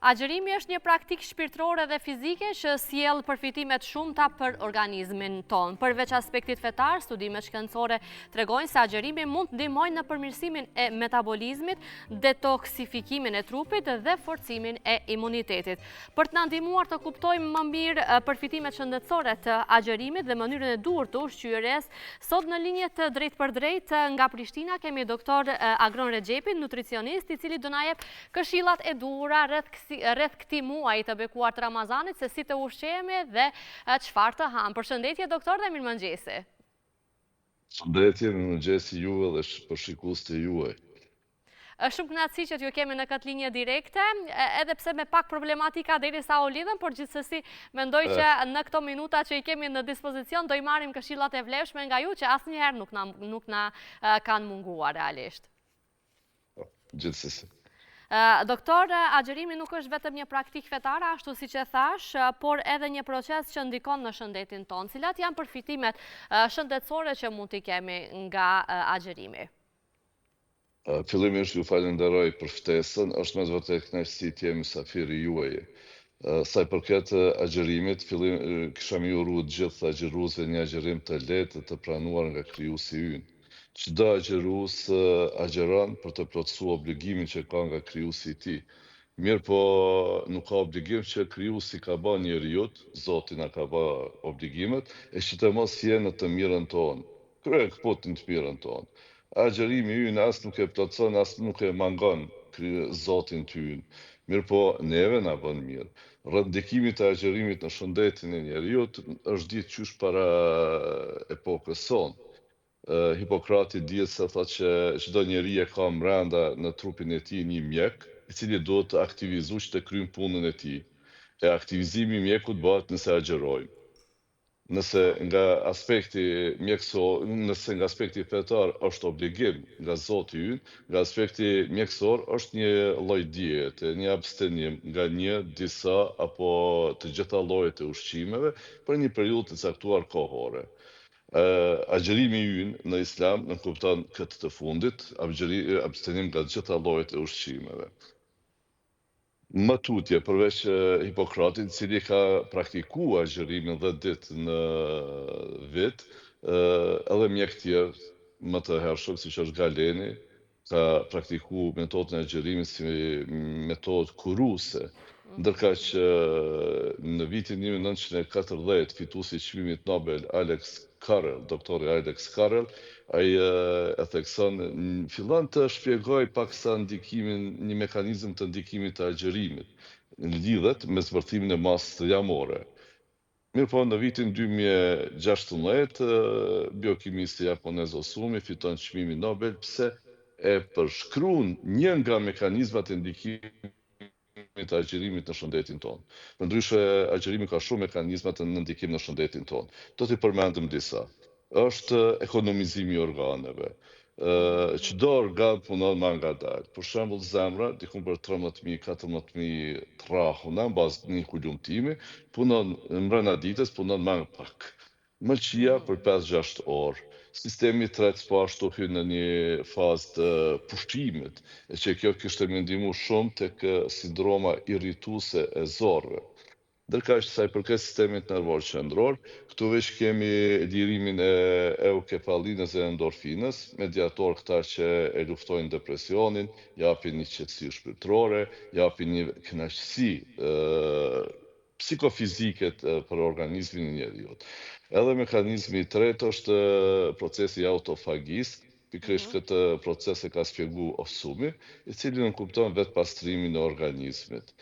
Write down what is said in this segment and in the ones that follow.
Agjërimi është një praktik shpirtërore dhe fizike që sjell përfitimet shumta për organizmin tonë. Përveç aspektit fetar, studimet shkencore tregojnë se agjërimi mund të ndihmojë në përmirësimin e metabolizmit, detoksifikimin e trupit dhe forcimin e imunitetit. Për të na ndihmuar të kuptojmë më mirë përfitimet shëndetësore të agjërimit dhe mënyrën e duhur të ushqyerjes, sot në linje të drejt për drejt nga Prishtina kemi doktor Agron Rexhepin, nutricionist, i cili do na jep këshillat e duhura rreth këtij muaji të bekuar të Ramazanit, se si të ushqehemi dhe çfarë të ham. Përshëndetje doktor dhe mirëmëngjesi. Përshëndetje, mirëmëngjesi juve dhe për shikuesit e juaj. Është shumë kënaqësi që t'ju kemi në këtë linje direkte, edhe pse me pak problematika derisa u lidhëm, por gjithsesi mendoj që në këto minuta që i kemi në dispozicion do i marrim këshillat e vlefshme nga ju që asnjëherë nuk na kanë munguar realisht. Gjithsesi. Doktor, agjërimi nuk është vetëm një praktik fetare, ashtu siç e thash, por edhe një proces që ndikon në shëndetin tonë. Cilat janë përfitimet shëndetësore që mund t'i kemi nga agjërimi? Fillimisht ju falenderoj për ftesën, është me të vërtetë kënaqësi të jem mysafiri juaj. Sa i përket agjërimit, kisha më uru të gjithë agjëruesve një agjërim të lehtë të pranuar nga krijuesi ynë. Çdo agjërues agjëron për të plotësuar obligimin që ka nga krijuesi i tij. Mirë po nuk ka obligim që krijuesi ka bën njeriu, Zoti na ka bën obligimet, e që të mos jenë në të mirën tonë. Krye këputin të mirën tonë. Agjërimi ynë as nuk e plotëson, as nuk e mangon Zotin të ynë. Mirë po neve na bën mirë. Rëndikimi të agjërimit në shëndetin e njeriu është ditë qysh para epokës sonë. Hipokrati dihet se thotë që çdo njeri e ka brenda në trupin e tij një mjek, i cili duhet të aktivizojë të kryejë punën e tij. E aktivizimi i mjekut bëhet nëse agjërojmë. Nëse nga aspekti mjekësor, nëse nga aspekti fetar është obligim nga Zoti ynë, nga aspekti mjekësor është një lloj diete, një abstenim nga disa apo të gjitha llojet e ushqimeve për një periudhë të caktuar kohore. Agjërimi ynë në Islam në kupton këtë të fundit, abstenim nga gjitha llojet e ushqimeve. Më tutje, përveç Hipokratit, i cili ka praktikuar agjërimin 10 ditë në vit, edhe mjek tjerë më të hershëm, siç është Galeni, ka praktikuar metodën e agjërimit si metodë kuruese. Ndërka që në vitin 1940 fituesi i çmimit Nobel doktori Alex Carrel, ai e thekson, fillon të shpjegoj paksa një mekanizëm të ndikimit të agjërimit, lidhet me zbërthimin e masës së jamore. Mirë po, në vitin 2016, biokimisti japonez Osumi fiton çmimin Nobel pse e përshkruan një nga mekanizmat e ndikimit të agjërimit në shëndetin tonë. Përndryshe, agjërimi ka shumë mekanizma të ndikim në shëndetin tonë. Do t'i përmendim disa. Është ekonomizimi i organeve. Çdo organ punon më ngadalë. Për shembull, zemra, diku për 13.000-14.000 trahuna, në bazë një kulumtimi, punon mbrëna ditës, punon më pak. Mëlçia për 5-6 orë. Sistemi tret po ashtu hyn në një fazë të pushimit, e që kjo kishte më ndihmuar shumë tek sindroma irrituese e zorrëve. Ndërkaq sa i përket sistemit nervor qendror, këtu veç kemi lirimin e eukefallinës dhe endorfinës, mediator këta që e luftojnë depresionin, japin një qetësi shpirtërore, japin një kënaqësi psikofizike për organizmin e njeriut. Edhe mekanizmi i tretë është procesi i autofagjisë, pikërisht këtë proces e ka shpjeguar Osumi, i cili nuk kupton vetë pastrimin e organizmit.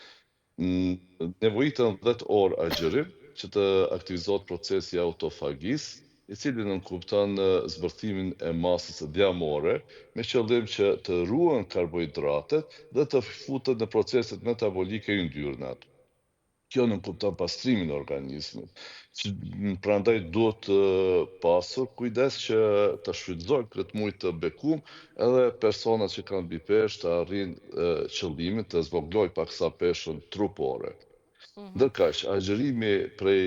Nevojitën 10 orë agjërim që të aktivizohet procesi i autofagjisë, i cili nuk kupton zbërthimin e masës djamore, me qëllim që të ruhen karbohidratet dhe të futen në proceset metabolike yndyrnat. Kjo nuk kupton pastrimin e organizmit. Prandaj duhet pasur kujdes që të shfrytëzojnë këtë muj të bekum edhe personat që kanë mbi peshë të arrijnë qëllimin të zvoglojnë paksa peshën trupore. Ndërkaq, agjerimi prej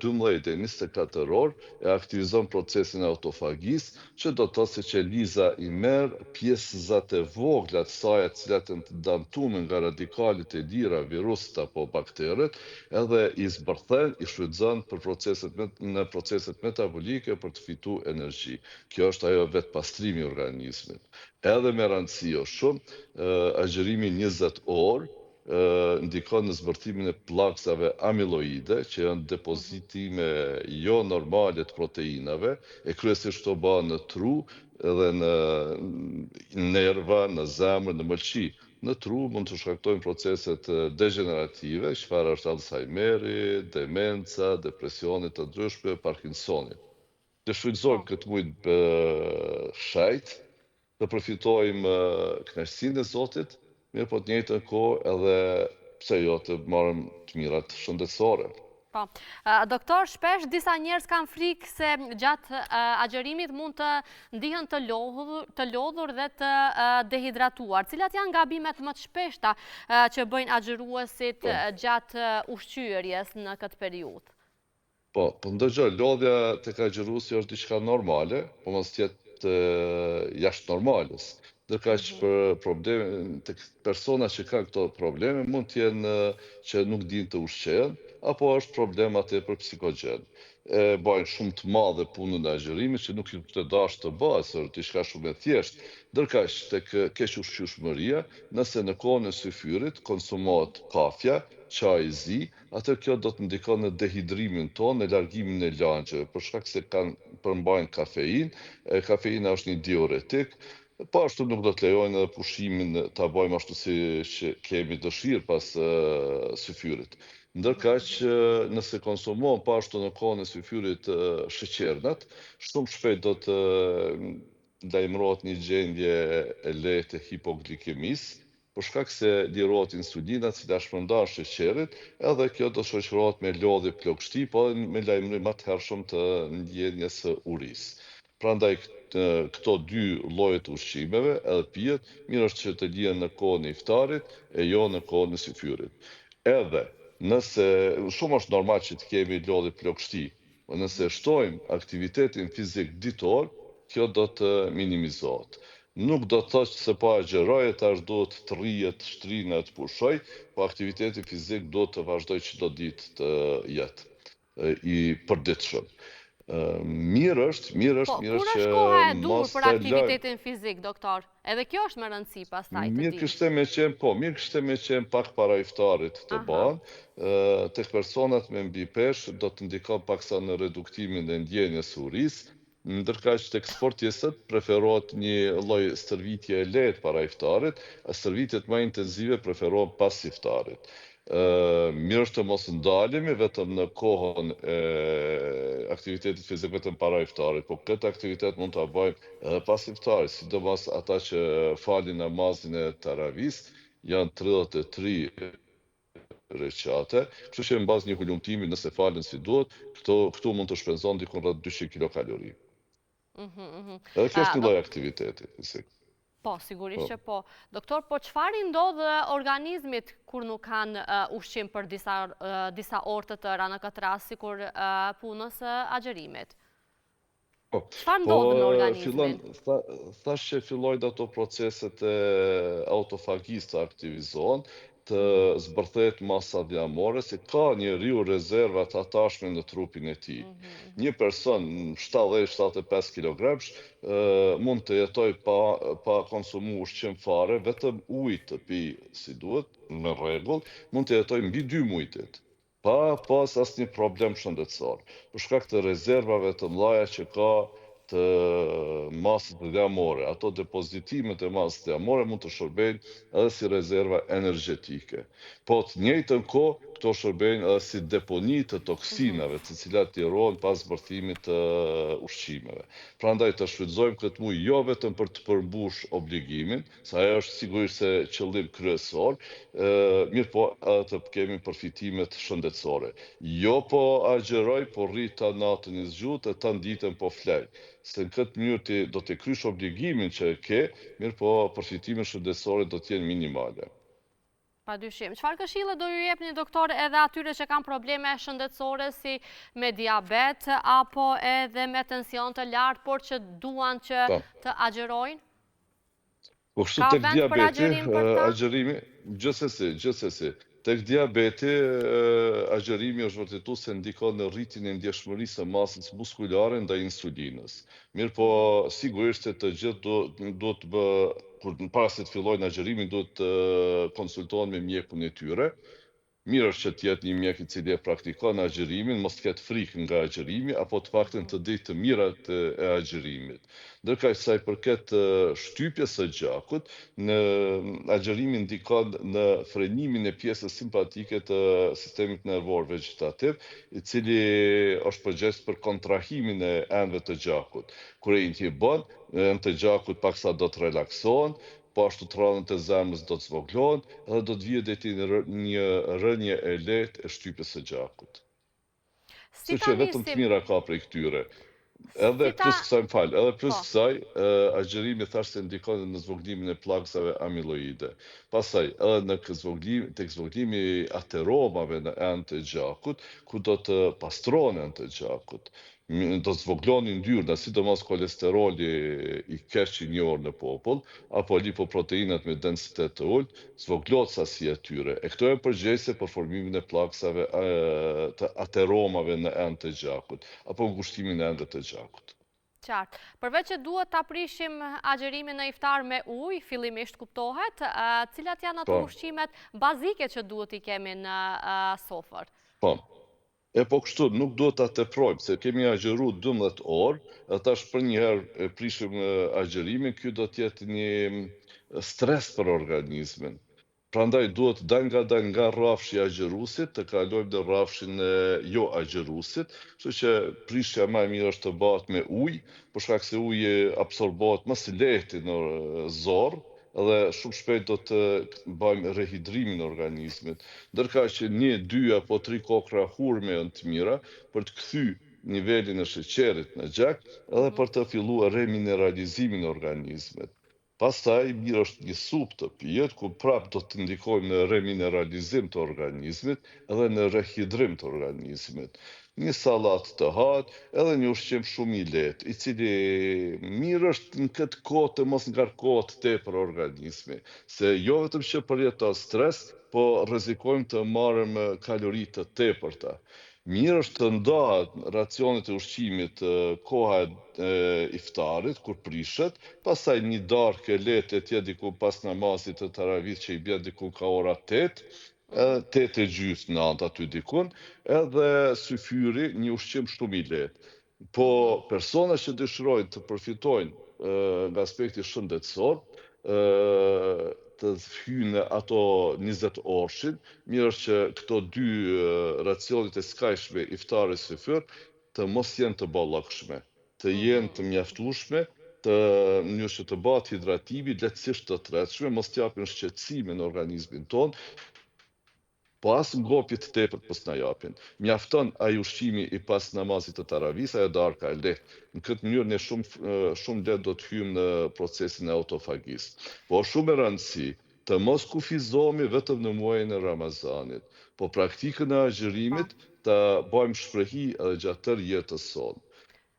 12 dhe 24 orë e aktivizon procesin e autofagjisë, që do të thotë se qeliza i merr pjesëzat e vogla të saj, të cilat janë të damtuar nga radikalet e lira, viruset apo bakteret, edhe i zbërthen, i shfrytëzon për në proceset metabolike për të fituar energji. Kjo është ajo vetë pastrimi i organizmit. Edhe me rëndësi jo shumë, agjerimi 20 orë ndikon në zbërthimin e pllaksave amiloide, që janë depozitime jo normale të proteinave, e kryesisht këto bëhen në tru edhe në nerva, në zemër, në mëlçi. Në tru mund të shkaktojnë proceset degenerative, çfarë është Alzheimeri, demenca, depresionit të ndryshme, Parkinsoni. Të shfrytëzojmë këtë mujtë shajt, të përfitojmë kënaqësinë e Zotit, mirë po të njëjtën kohë edhe pse jo të marrim të mirat shëndetësore. Po, doktor, shpesh disa njerëz kanë frikë se gjatë agjerimit mund të ndihen të lodhur dhe të dehidratuar. Cilat janë gabimet më të shpeshta që bëjnë agjeruesit gjatë ushqyerjes në këtë periudhë? Po ndëgjoj, lodhja tek agjeruesi është diçka normale, po mos tjetë jashtë normalës. Ndërkaq për probleme tek persona që kanë këto probleme mund të jenë që nuk dinë të ushqejnë, apo është problem për psikogjen. Bajnë shumë të madhe punën e agjerimit që nuk ju të dash të bëhet, është diçka shumë e thjeshtë. Ndërkaq tek keq ushqyeshmëria, nëse në kohën e syfyrit konsumohet kafja, çaj i zi, atë kjo do të ndikon në dehidrimin tonë, në largimin e langjeve, për shkak se përmbajnë kafein, kafeina është një diuretik. Po ashtu nuk do të lejojnë edhe pushimin ta bëjmë ashtu si kemi dëshirë pas syfyrit. Ndërkaq nëse konsumon po ashtu në kohën e syfyrit sheqernat, shumë shpejt do të lajmërohet një gjendje e lehtë e hipoglykemisë, për shkak se lirohet insulina, cila shpërndan sheqerit, edhe kjo do shoqërohet me lodhje plagështi, po me lajmërim më të hershëm të ndjenjes së urisë. Prandaj këto dy lloje të ushqimeve, edhe pijet, mirë është që të lihen në kohën e iftarit e jo në kohën e syfyrit. Edhe nëse shumë është normal që të kemi lodhje plagështi, po nëse shtojmë aktivitetin fizik ditor, kjo do të minimizohet. Nuk do të thotë se po agjeroj, tash duhet të rrihet, të shtrihet, të pushoj, po aktiviteti fizik duhet të vazhdoj çdo ditë të jetë i përditshëm. Mirë është që... Kur është koha e dur për aktivitetin fizik, doktor? Edhe kjo është më rëndësi pastaj të mirë kishte me qenë pak para iftarit të banë, tek personat me mbi peshë do të ndikon paksa në reduktimin e ndjenjes së urisë, ndërkaq tek sportistët preferohet një lloj stërvitje e lehtë para iftarit, stërvitjet më intensive preferohen pas iftarit. Mirë është të mos ndalemi vetëm në kohën e aktivitetit fizik vetëm para iftarit, po këtë aktivitet mund ta bëjmë edhe pas iftarit, sidomos ata që falin namazin e taravis, janë 33 recate, kështu që mbas një hulumtimi nëse falen si duhet, këtu mund të shpenzon diku rreth 200 kilokalori. Edhe kjo është një lloj aktiviteti fizik. Po, sigurisht që po. Doktor, po çfarë ndodh organizmit kur nuk kanë ushqim për disa orë të tëra në këtë rast, sikur punës agjerimit? Çfarë ndodh me organizmin? Thash që fillojnë ato proceset e autofagjisë të aktivizohen, të zbërthet masa dhjamore, se ka njeriu rezerva të atashme në trupin e tij. Një person 70-75 kg mund të jetoj pa konsumu ushqim fare, vetëm ujë të pi si duhet, në rregull, mund të jetoj mbi 2 muajtet, pa pas asnjë problem shëndetësor. Për shkak të rezervave të mëdha që ka të masës dhjamore. Ato depozitimet e masës dhjamore mund të shërbejnë edhe si rezerva energjetike. Po të njëjtën kohë, këto shërbejnë edhe si deponi të toksinave, të cilat lirohen pas zbërthimit të ushqimeve. Prandaj të shfrytëzojmë këtë muaj jo vetëm për të përmbush obligimin, sa ajo është sigurisht se qëllim kryesor, mirë po edhe të kemi përfitimet shëndetësore. Jo po agjeroj, po rri ta natën i zgjuar, ta ditën po flej. Se në këtë mënyrë do të krysh obligimin që e ke, mirë po përfitimet shëndetësore do të jenë minimale. Pa dyshim. Çfarë këshille do ju jepni doktor edhe atyre që kanë probleme shëndetësore si me diabet apo edhe me tension të lartë, por që duan që të agjerojnë? Po kështu Ka tek vend për diabeti, agjerim për ta? agjerimi, gjithsesi. Tek diabeti, agjerimi është vërtetu se ndikon në rritjen e ndjeshmërisë së masës muskulare ndaj insulinës. Mirë po, sigurisht se të gjithë do të bë, kur para se të fillojnë agjerimin, do të konsultohen me mjekun e tyre. Mirë është që t'jetë një mjek I cili e praktikon agjerimin, mos t'ketë frikë nga agjerimi, apo të paktën të ditë të mirat e agjerimit. Ndërkaq sa I përket shtypjes së gjakut, në agjerimin ndikon në frenimin e pjesës simpatike të sistemit nervor vegetativ, I cili është përgjegjës për kontrahimin e enëve të gjakut. Kur e inhibon, enë të gjakut paksa do të relaksohen, po ashtu tronët e zemrës do të zvoglohen edhe do të vijë deri në një rënje e lehtë e shtypjes së gjakut. Si Kështu ta që vetëm të mira ka prej këtyre. Edhe plus kësaj, agjerimi thash se ndikon në zvoglimin e pllakësave amiloide. Pastaj edhe tek zvoglimi I ateromave në enë të gjakut, ku do të pastrohen enë të gjakut. Do të zvoglonin ndyrna, sidomos kolesteroli I keq I njohur në popull, apo lipoproteinat me densitet të ulët, zvoglohet sasia e tyre. E këto janë përgjegjëse për formimin e pllakësave të ateromave në enë të gjakut, apo ngushtimin e enëve të gjakut. Qartë. Përveç që duhet ta prishim agjerimin në iftar me ujë, fillimisht kuptohet, cilat janë ato ushqimet bazike që duhet I kemi në sofër? Po. E po kështu, nuk duhet ta teprojmë, se kemi agjeru 12 orë, e tash për njëherë prishim agjerimin, ky do të jetë një stres për organizmin. Prandaj duhet nga rrafshi I agjerusit, të kalojmë në rrafshin e jo agjerusit, kështu që prishja më e mirë është të bëhet me ujë, për shkak se uji absorbohet më së lehti në zorr, edhe shumë shpejt do të bëjmë rehidrimin e organizmit. Ndërka që 1, 2 apo 3 kokra hurme janë të mira për të kthy nivelin e sheqerit në gjak edhe për të filluar remineralizimin e organizmit. Pastaj mirë është një supë të pijet, ku prap do të ndikojmë në remineralizim të organizmit edhe në rehidrim të organizmit. Një salat të hatë, edhe një ushqim shumë I lehtë, I cili mirë është në këtë kohë të mos ngarkohet tepër organizmi, se jo vetëm që përjeton stres, po rrezikojmë të marrim kalori të tepërta. Mirë është të ndahet racionet e ushqimit koha e iftarit, kur prishet, pastaj një darkë e lehtë e tjetë diku pas namazit të taravih që I bjen diku ka ora 8, 8:30 natë aty dikun, edhe syfyri një ushqim shumë I lehtë. Po persona që dëshirojnë të përfitojnë nga aspekti shëndetësor, të hyjnë ato 20 orshin, mirë është që këto 2 racionet e skajshme iftare syfyr të mos jenë të ballakshme, të jenë të mjaftueshme, të mënyrë që të bëhet hidratimi lehtësisht të tretshme, mos t'japin shqetësime në organizmin ton, po as ngopje të tepërt mos na japin. Mjafton ai ushqimi I pas namazit të taravih, ajo darka e lehtë. Në këtë mënyrë ne shumë lehtë do të hyjmë në procesin e autofagisë. Po shumë e rëndësi të mos kufizohemi vetëm në muajin e Ramazanit, po praktikën e agjerimit ta bëjmë shprehi edhe gjatë tërë jetës sonë.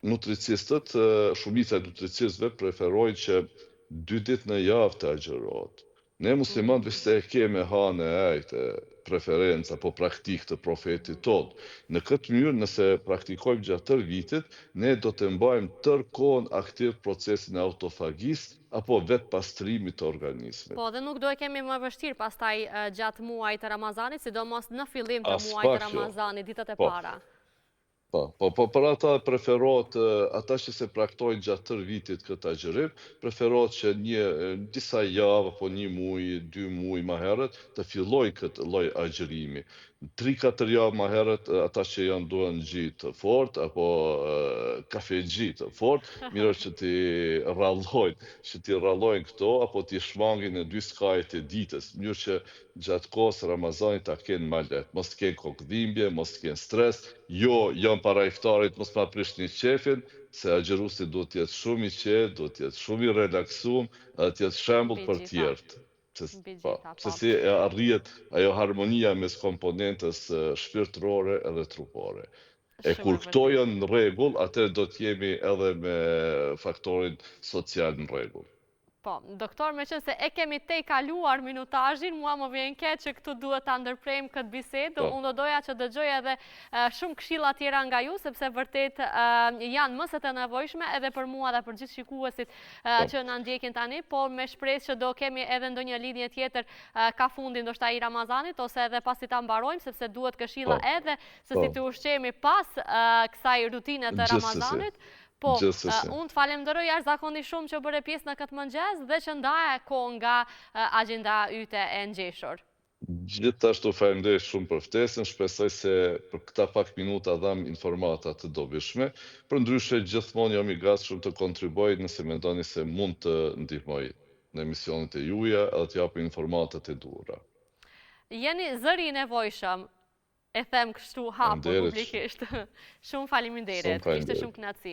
Nutricistët, shumica e nutricistëve preferojnë që 2 ditë në javë të agjerohet. Ne muslimanët se e kemi hanë e ajtë, preferenca apo praktikë të profetit tonë. Në këtë mënyrë, nëse praktikojmë gjatë tërë vitit, ne do të mbajmë tërë kohën aktiv procesin e autofagisë apo vetë pastrimit të organizmit. Po, dhe nuk do e kemi më vështirë pastaj gjatë muajit të Ramazanit, sidomos në fillim të muajit të Ramazanit, ditët e para. Po, për ata preferohet, ata që se praktojnë gjatë tërë vitit këtë agjerim, preferohet që disa javë, apo 1 muaj, 2 muaj më herët, të fillojnë këtë lloj agjerimi. 3-4 javë më herët, ata që janë duan gjitë të fort, apo kafegji të fort, mirë është që t'i rrallojnë këto, apo t'i shmangin në 2 skajet e ditës, mënyrë që gjatë kohës Ramazanit ta kenë ma lehtë, mos t'kenë kokëdhimbje, mos t'kenë stres, janë para iftarit, mos ma prishni qefin, se agjerusi do t'jetë shumë I qetë, do t'jetë shumë I relaksuar, edhe t'jetë shembull për tjerët. Se si e arrijet ajo harmonia mes komponentës shpirtërore edhe trupore. E kur këto janë në rregull, atëherë do të jemi edhe me faktorin social në rregull. Po, doktor, me qënë se e kemi te kaluar minutazhin, mua më vjen keq që këtu duhet ta ndërprejmë këtë bisedë, unë do doja që dëgjoj edhe shumë këshilla tjera nga ju, sepse vërtet janë mëset e nevojshme edhe për mua dhe për gjithë shikuesit që na ndjekin tani, por me shpresë që do kemi edhe ndonjë lidhje tjetër ka fundi ndoshta i Ramazanit, ose edhe pasi ta mbarojmë, sepse duhet këshilla edhe se si të ushqemi pas kësaj rutine të Ramazanit. Po, unë të falemderoj jashtëzakonisht shumë që bëre pjesë në këtë mëngjes dhe që ndaje kohë nga agenda yte e ngjeshur. Gjithashtu falemderoj shumë për ftesën, shpresoj se për këta pak minuta dham informata të dobishme, përndryshe gjithmonë jam i gatshëm të kontribuoj nëse mendoni se mund të ndihmoj në emisionet e juaja edhe të japë informatat e duhura. Jeni zëri i nevojshëm. E them kështu hapur publikisht. Shumë faleminderit. Ishte shumë kënaqësi.